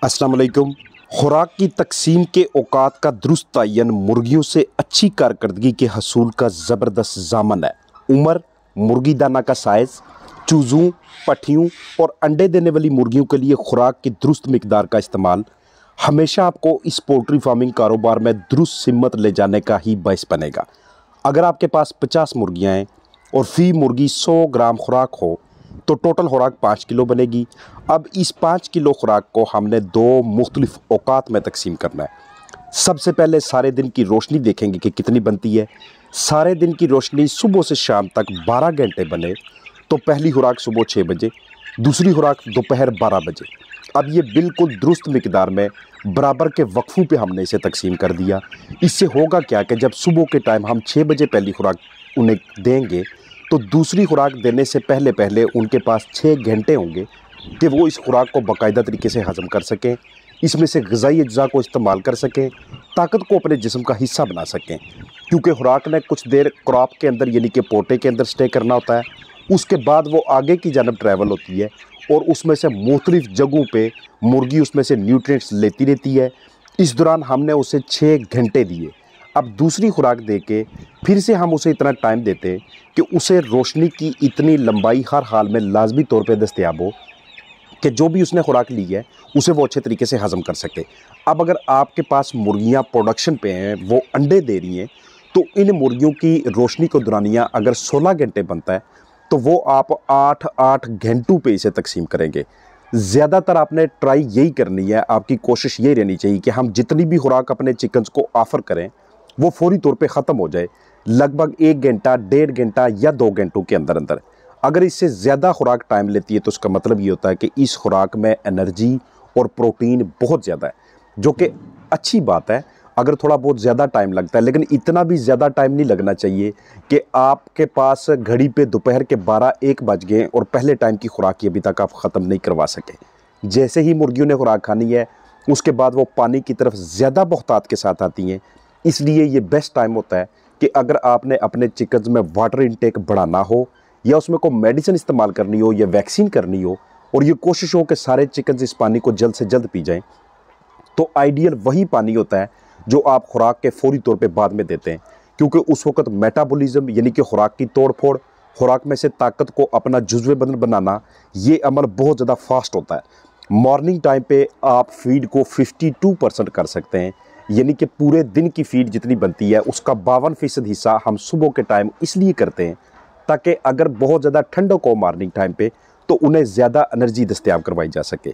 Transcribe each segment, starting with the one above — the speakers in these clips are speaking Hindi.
अस्सलाम वालेकुम। खुराक की तकसीम के औकात का दुरुस्त तयन मुर्गियों से अच्छी कारकर्दगी के हसूल का ज़बरदस्त ज़ामन है। उम्र, मुर्गी दाना का साइज़, चूज़ों, पट्टियों और अंडे देने वाली मुर्गियों के लिए खुराक की दुरुस्त मिकदार का इस्तेमाल हमेशा आपको इस पोल्ट्री फार्मिंग कारोबार में दुरुस्त सिमत ले जाने का ही बायस बनेगा। अगर आपके पास 50 मुर्गियाँ हैं और फ़ी मुर्गी 100 ग्राम खुराक हो तो टोटल खुराक 5 किलो बनेगी। अब इस 5 किलो खुराक को हमने दो मुख्तलिफ औकात में तकसीम करना है। सबसे पहले सारे दिन की रोशनी देखेंगे कि कितनी बनती है। सारे दिन की रोशनी सुबह से शाम तक 12 घंटे बने तो पहली खुराक सुबह 6 बजे, दूसरी खुराक दोपहर 12 बजे। अब ये बिल्कुल दुरुस्त मिकदार में बराबर के वक्फों पे हमने इसे तकसीम कर दिया। इससे होगा क्या कि जब सुबह के टाइम हम 6 बजे पहली खुराक उन्हें देंगे तो दूसरी खुराक देने से पहले पहले उनके पास 6 घंटे होंगे कि वो इस खुराक को बाकायदा तरीके से हज़म कर सकें, इसमें से ग़िज़ाई अज्जा को इस्तेमाल कर सकें, ताकत को अपने जिस्म का हिस्सा बना सकें। क्योंकि खुराक ने कुछ देर क्रॉप के अंदर यानी कि पोटे के अंदर स्टे करना होता है, उसके बाद वो आगे की जानब ट्रैवल होती है और उसमें से मुख्तलिफ़ जगहों पे मुर्गी उसमें से न्यूट्रिएंट्स लेती रहती है। इस दौरान हमने उसे 6 घंटे दिए। अब दूसरी खुराक दे के फिर से हम उसे इतना टाइम देते हैं कि उसे रोशनी की इतनी लंबाई हर हाल में लाजमी तौर पे दस्तयाब हो कि जो भी उसने खुराक ली है उसे वो अच्छे तरीके से हज़म कर सके। अब अगर आपके पास मुर्गियां प्रोडक्शन पे हैं, वो अंडे दे रही हैं, तो इन मुर्गियों की रोशनी को दौरानिया अगर 16 घंटे बनता है तो वो आप 8-8 घंटों पे इसे तकसीम करेंगे। ज़्यादातर आपने ट्राई यही करनी है, आपकी कोशिश यही रहनी चाहिए कि हम जितनी भी खुराक अपने चिकन्स को ऑफ़र करें वो फौरी तौर पे ख़त्म हो जाए, लगभग 1 घंटा, 1.5 घंटा या 2 घंटों के अंदर अंदर। अगर इससे ज़्यादा खुराक टाइम लेती है तो उसका मतलब ये होता है कि इस खुराक में एनर्जी और प्रोटीन बहुत ज़्यादा है, जो कि अच्छी बात है अगर थोड़ा बहुत ज़्यादा टाइम लगता है, लेकिन इतना भी ज़्यादा टाइम नहीं लगना चाहिए कि आपके पास घड़ी पे दोपहर के 12-1 बज गए और पहले टाइम की खुराक अभी तक आप ख़त्म नहीं करवा सके। जैसे ही मुर्गियों ने खुराक खानी है उसके बाद वो पानी की तरफ ज़्यादा बहुतात के साथ आती हैं। इसलिए ये बेस्ट टाइम होता है कि अगर आपने अपने चिकन्स में वाटर इनटेक बढ़ाना हो या उसमें कोई मेडिसिन इस्तेमाल करनी हो या वैक्सीन करनी हो और ये कोशिश हो कि सारे चिकन्स इस पानी को जल्द से जल्द पी जाएं, तो आइडियल वही पानी होता है जो आप खुराक के फौरी तौर पे बाद में देते हैं। क्योंकि उस वक्त मेटाबॉलिज्म यानी कि खुराक की तोड़ फोड़, खुराक में से ताकत को अपना जुज़्वे बदन बनाना, ये अमल बहुत ज़्यादा फास्ट होता है। मॉर्निंग टाइम पे आप फीड को 52% कर सकते हैं, यानी कि पूरे दिन की फीड जितनी बनती है उसका 52% हिस्सा हम सुबह के टाइम इसलिए करते हैं ताकि अगर बहुत ज़्यादा ठंडक हो मॉर्निंग टाइम पे तो उन्हें ज़्यादा एनर्जी दस्तयाब करवाई जा सके।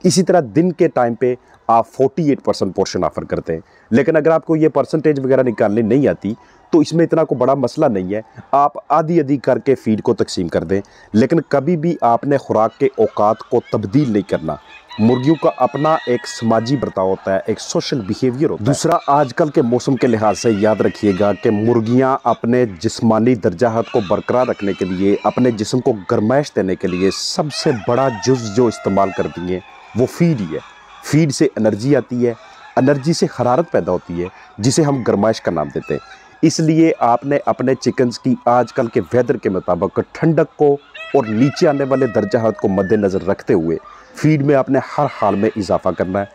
इसी तरह दिन के टाइम पे आप 48% पोर्शन ऑफ़र करते हैं, लेकिन अगर आपको ये परसेंटेज वगैरह निकालनी नहीं आती तो इसमें इतना कोई बड़ा मसला नहीं है, आप आधी आधी करके फ़ीड को तकसीम कर दें। लेकिन कभी भी आपने खुराक के औकात को तब्दील नहीं करना। मुर्गियों का अपना एक समाजी बर्ताव होता है, एक सोशल बिहेवियर होता है। दूसरा, आजकल के मौसम के लिहाज से याद रखिएगा कि मुर्गियां अपने जिस्मानी दर्जाहत को बरकरार रखने के लिए, अपने जिस्म को गर्माइश देने के लिए सबसे बड़ा जुज़ जो इस्तेमाल करती हैं वो फीड ही है। फीड से एनर्जी आती है, एनर्जी से हरारत पैदा होती है जिसे हम गर्माइश का नाम देते हैं। इसलिए आपने अपने चिकन्स की आजकल के वेदर के मुताबिक ठंडक को और नीचे आने वाले दर्जाहत को मद्देनज़र रखते हुए फीड में आपने हर हाल में इजाफा करना है।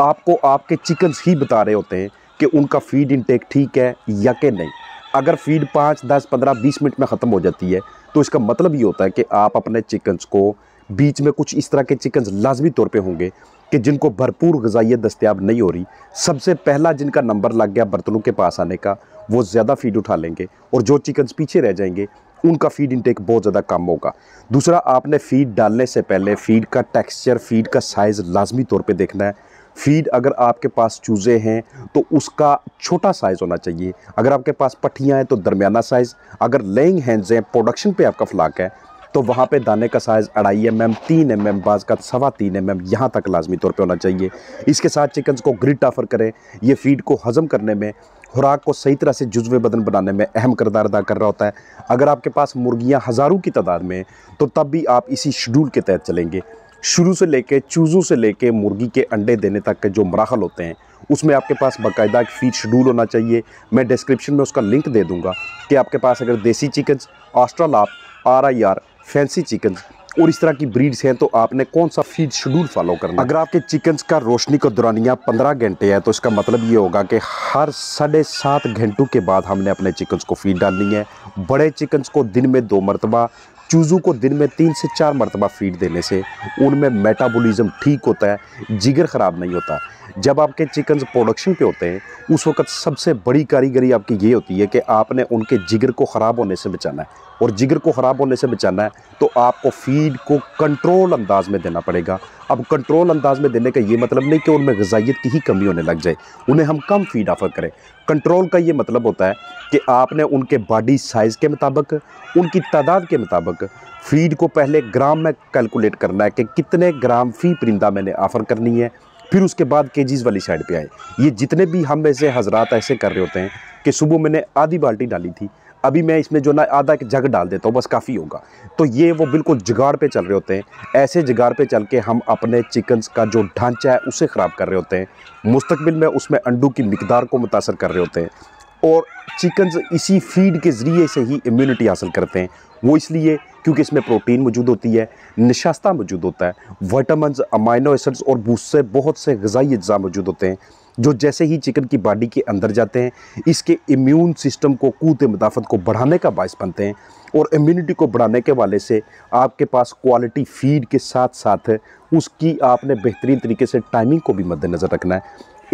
आपको आपके चिकन्स ही बता रहे होते हैं कि उनका फीड इनटेक ठीक है या कि नहीं। अगर फीड 5, 10, 15, 20 मिनट में ख़त्म हो जाती है तो इसका मतलब ये होता है कि आप अपने चिकन्स को, बीच में कुछ इस तरह के चिकन्स लाजमी तौर पे होंगे कि जिनको भरपूर ग़िज़ाइयत दस्तयाब नहीं हो रही। सबसे पहला जिनका नंबर लग गया बर्तनों के पास आने का, वो ज़्यादा फीड उठा लेंगे और जो चिकन्स पीछे रह जाएंगे उनका फीड इनटेक बहुत ज़्यादा कम होगा। दूसरा, आपने फीड डालने से पहले फीड का टेक्सचर, फीड का साइज़ लाजमी तौर पे देखना है। फीड अगर आपके पास चूज़े हैं तो उसका छोटा साइज़ होना चाहिए, अगर आपके पास पट्टियाँ हैं तो दरमियाना साइज़, अगर लेइंग हैंड्स हैं, प्रोडक्शन पे आपका फ्लाक है तो वहाँ पे दाने का साइज़ 2.5 mm, 3 mm, बाज़ का 3.25 mm यहाँ तक लाजमी तौर पे होना चाहिए। इसके साथ चिकन्स को ग्रिट ऑफ़र करें, ये फीड को हज़म करने में, खुराक को सही तरह से जुज़्वे बदन बनाने में अहम किरदार अदा कर रहा होता है। अगर आपके पास मुर्गियाँ हज़ारों की तादाद में तो तब भी आप इसी शेड्यूल के तहत चलेंगे। शुरू से लेके चूज़ों से लेके मुर्गी के अंडे देने तक के जो मराहल होते हैं उसमें आपके पास बाकायदा एक फीड शेड्यूल होना चाहिए। मैं डिस्क्रिप्शन में उसका लिंक दे दूँगा कि आपके पास अगर देसी चिकन्स, ऑस्ट्रेलॉप, RIR, फैंसी चिकन्स और इस तरह की ब्रीड्स हैं तो आपने कौन सा फीड शेड्यूल फॉलो करना है। अगर आपके चिकन्स का रोशनी का दौरानिया 15 घंटे है तो इसका मतलब ये होगा कि हर 7.5 घंटों के बाद हमने अपने चिकन्स को फीड डालनी है। बड़े चिकन्स को दिन में 2 मरतबा, चूज़ों को दिन में 3 से 4 मरतबा फीड देने से उनमें मेटाबॉलिज्म ठीक होता है, जिगर ख़राब नहीं होता। जब आपके चिकन्स प्रोडक्शन पे होते हैं उस वक्त सबसे बड़ी कारीगरी आपकी ये होती है कि आपने उनके जिगर को ख़राब होने से बचाना है, और जिगर को ख़राब होने से बचाना है तो आपको फीड को कंट्रोल अंदाज में देना पड़ेगा। अब कंट्रोल अंदाज में देने का ये मतलब नहीं कि उनमें ग़िज़ाइयत की ही कमी होने लग जाए, उन्हें हम कम फीड ऑफ़र करें। कंट्रोल का ये मतलब होता है कि आपने उनके बॉडी साइज़ के मुताबिक, उनकी तादाद के मुताबिक फीड को पहले ग्राम में कैलकुलेट करना है कि कितने ग्राम फ़ी परिंदा मैंने ऑफ़र करनी है, फिर उसके बाद केजीज़ वाली साइड पे आए। ये जितने भी हम ऐसे हजरात ऐसे कर रहे होते हैं कि सुबह मैंने आधी बाल्टी डाली थी, अभी मैं इसमें जो ना आधा एक जग डाल देता हूँ, बस काफ़ी होगा, तो ये वो बिल्कुल जुगाड़ पे चल रहे होते हैं। ऐसे जुगाड़ पे चल के हम अपने चिकन्स का जो ढांचा है उसे ख़राब कर रहे होते हैं। मुस्तकबिल में उसमें अंडों की मिकदार को मुतासर कर रहे होते हैं, और चिकन्स इसी फीड के ज़रिए से ही इम्यूनिटी हासिल करते हैं। वो इसलिए क्योंकि इसमें प्रोटीन मौजूद होती है, नशास्ता मौजूद होता है, विटामिन्स, अमाइनो एसिड्स और बहुत से ग़िज़ाई अज्जा मौजूद होते हैं जो जैसे ही चिकन की बॉडी के अंदर जाते हैं इसके इम्यून सिस्टम को, क़ुव्वत मुदाफ़त को बढ़ाने का बायस बनते हैं। और इम्यूनिटी को बढ़ाने के वाले से आपके पास क्वालिटी फीड के साथ साथ उसकी आपने बेहतरीन तरीके से टाइमिंग को भी मद्देनज़र रखना है।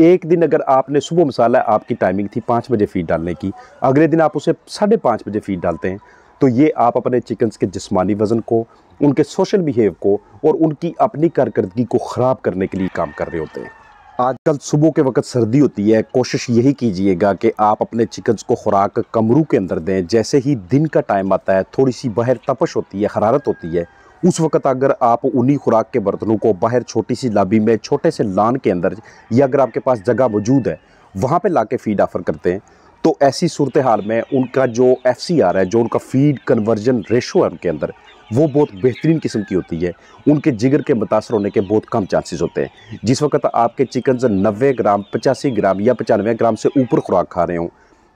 एक दिन अगर आपने सुबह मिसाल है आपकी टाइमिंग थी 5 बजे फीड डालने की, अगले दिन आप उसे 5:30 बजे फीड डालते हैं, तो ये आप अपने चिकन्स के जिस्मानी वज़न को, उनके सोशल बिहेव को और उनकी अपनी कारकर्दगी को ख़राब करने के लिए काम कर रहे होते हैं। आजकल सुबह के वक्त सर्दी होती है, कोशिश यही कीजिएगा कि आप अपने चिकन्स को खुराक कमरू के अंदर दें। जैसे ही दिन का टाइम आता है, थोड़ी सी बाहर तपश होती है, हरारत होती है, उस वक्त अगर आप उन्हीं खुराक के बर्तनों को बाहर छोटी सी लाबी में, छोटे से लान के अंदर, या अगर आपके पास जगह मौजूद है वहाँ पे लाके फीड ऑफ़र करते हैं, तो ऐसी सूरत हाल में उनका जो FCR है, जो उनका फीड कन्वर्जन रेशो है उनके अंदर, वो बहुत बेहतरीन किस्म की होती है। उनके जिगर के मुतासर होने के बहुत कम चांसेस होते हैं। जिस वक्त आपके चिकन्स 90 ग्राम, 85 ग्राम या 95 ग्राम से ऊपर खुराक खा रहे हों,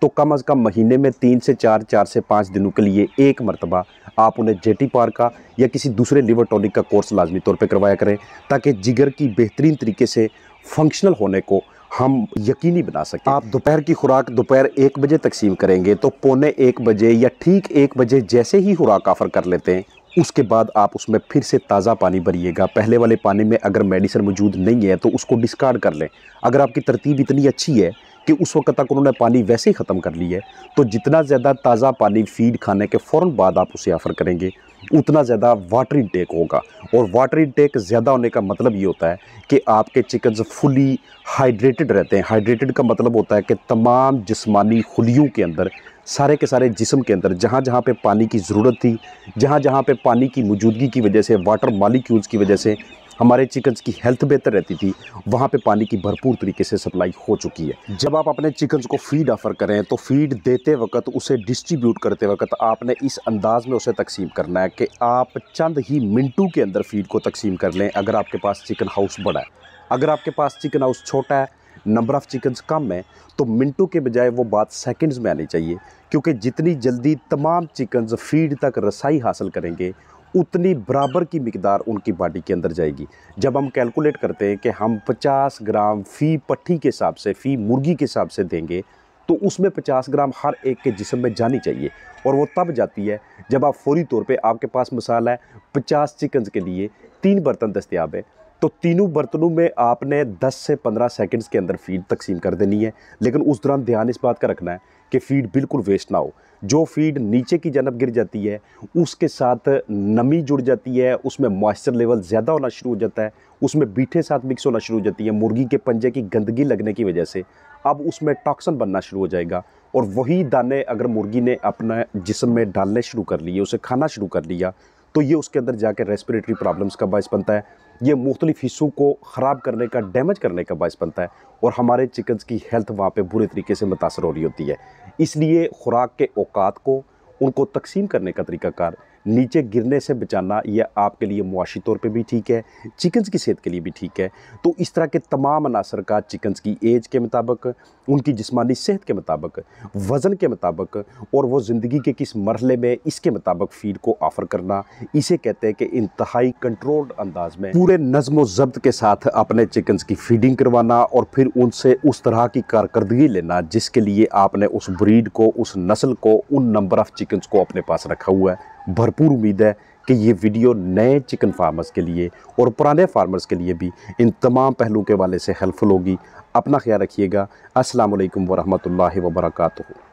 तो कम अज़ कम महीने में 3 से 4, 4 से 5 दिनों के लिए एक मरतबा आप उन्हें JT-PAR का या किसी दूसरे लिवर टॉनिक का कोर्स लाजमी तौर पे करवाया करें, ताकि जिगर की बेहतरीन तरीके से फंक्शनल होने को हम यकीनी बना सकें। आप दोपहर की खुराक दोपहर 1 बजे तकसीम करेंगे तो पौने 1 बजे या ठीक 1 बजे जैसे ही खुराक ऑफ़र कर लेते हैं, उसके बाद आप उसमें फिर से ताज़ा पानी भरिएगा। पहले वाले पानी में अगर मेडिसिन मौजूद नहीं है तो उसको डिस्कार्ड कर लें। अगर आपकी तरतीब इतनी अच्छी है कि उस वक्त तक उन्होंने पानी वैसे ही ख़त्म कर लिया है, तो जितना ज़्यादा ताज़ा पानी फीड खाने के फ़ौरन बाद आप उसे ऑफ़र करेंगे, उतना ज़्यादा वाटर इनटेक होगा। और वाटर इनटेक ज़्यादा होने का मतलब ये होता है कि आपके चिकन्स फुली हाइड्रेटेड रहते हैं। हाइड्रेटेड का मतलब होता है कि तमाम जिस्मानी खुलियों के अंदर, सारे के सारे जिस्म के अंदर जहाँ जहाँ पे पानी की ज़रूरत थी, जहाँ जहाँ पे पानी की मौजूदगी की वजह से, वाटर मॉलिक्यूल्स की वजह से हमारे चिकन्स की हेल्थ बेहतर रहती थी, वहाँ पे पानी की भरपूर तरीके से सप्लाई हो चुकी है। जब आप अपने चिकन्स को फीड ऑफ़र करें तो फीड देते वक्त, उसे डिस्ट्रीब्यूट करते वक्त आपने इस अंदाज़ में उसे तकसीम करना है कि आप चंद ही मिनटों के अंदर फीड को तकसीम कर लें। अगर आपके पास चिकन हाउस बड़ा है, अगर आपके पास चिकन हाउस छोटा है, नंबर ऑफ़ चिकन्स कम है, तो मिनटों के बजाय वो बात सेकंड्स में आनी चाहिए, क्योंकि जितनी जल्दी तमाम चिकन्स फीड तक रसाई हासिल करेंगे उतनी बराबर की मिकदार उनकी बॉडी के अंदर जाएगी। जब हम कैलकुलेट करते हैं कि हम 50 ग्राम फ़ी पट्ठी के हिसाब से, फ़ी मुर्गी के हिसाब से देंगे, तो उसमें 50 ग्राम हर एक के जिस्म में जानी चाहिए। और वो तब जाती है जब आप फौरी तौर पे, आपके पास मिसाल है 50 चिकन्स के लिए 3 बर्तन दस्तयाब है, तो तीनों बर्तनों में आपने 10 से 15 सेकंड्स के अंदर फीड तकसीम कर देनी है। लेकिन उस दौरान ध्यान इस बात का रखना है कि फ़ीड बिल्कुल वेस्ट ना हो। जो फीड नीचे की जानब गिर जाती है उसके साथ नमी जुड़ जाती है, उसमें मॉइस्चर लेवल ज़्यादा होना शुरू हो जाता है, उसमें बीठे साथ मिक्स होना शुरू हो जाती है। मुर्गी के पंजे की गंदगी लगने की वजह से अब उसमें टॉक्सिन बनना शुरू हो जाएगा, और वही दाने अगर मुर्गी ने अपना जिस्म में डालने शुरू कर लिए, उसे खाना शुरू कर लिया, तो ये उसके अंदर जाकर रेस्पिरेटरी प्रॉब्लम्स का बायस बनता है। ये मुख्तलिफ हिस्सों को ख़राब करने का, डैमेज करने का बायस बनता है, और हमारे चिकन्स की हेल्थ वहाँ पे बुरे तरीके से मुतासर हो रही होती है। इसलिए खुराक के औकात को, उनको तकसीम करने का तरीक़ाकार नीचे गिरने से बचाना, यह आपके लिए मुआशी तौर पे भी ठीक है, चिकन्स की सेहत के लिए भी ठीक है। तो इस तरह के तमाम अनासर का चिकन्स की एज के मुताबिक, उनकी जिस्मानी सेहत के मुताबिक, वज़न के मुताबिक और वो ज़िंदगी के किस मरहले में, इसके मुताबिक फीड को ऑफ़र करना, इसे कहते हैं कि इंतहाई कंट्रोल्ड अंदाज में पूरे नज़्म व ज़ब्त के साथ अपने चिकन्स की फीडिंग करवाना और फिर उनसे उस तरह की कारकर्दगी लेना जिसके लिए आपने उस ब्रीड को, उस नस्ल को, उन नंबर ऑफ़ चिकन्स को अपने पास रखा हुआ है। भरपूर उम्मीद है कि ये वीडियो नए चिकन फार्मर्स के लिए और पुराने फार्मर्स के लिए भी इन तमाम पहलुओं के वाले से हेल्पफुल होगी। अपना ख्याल रखिएगा। अस्सलाम वालेकुम वरहमतुल्लाहि वबरकातुहू।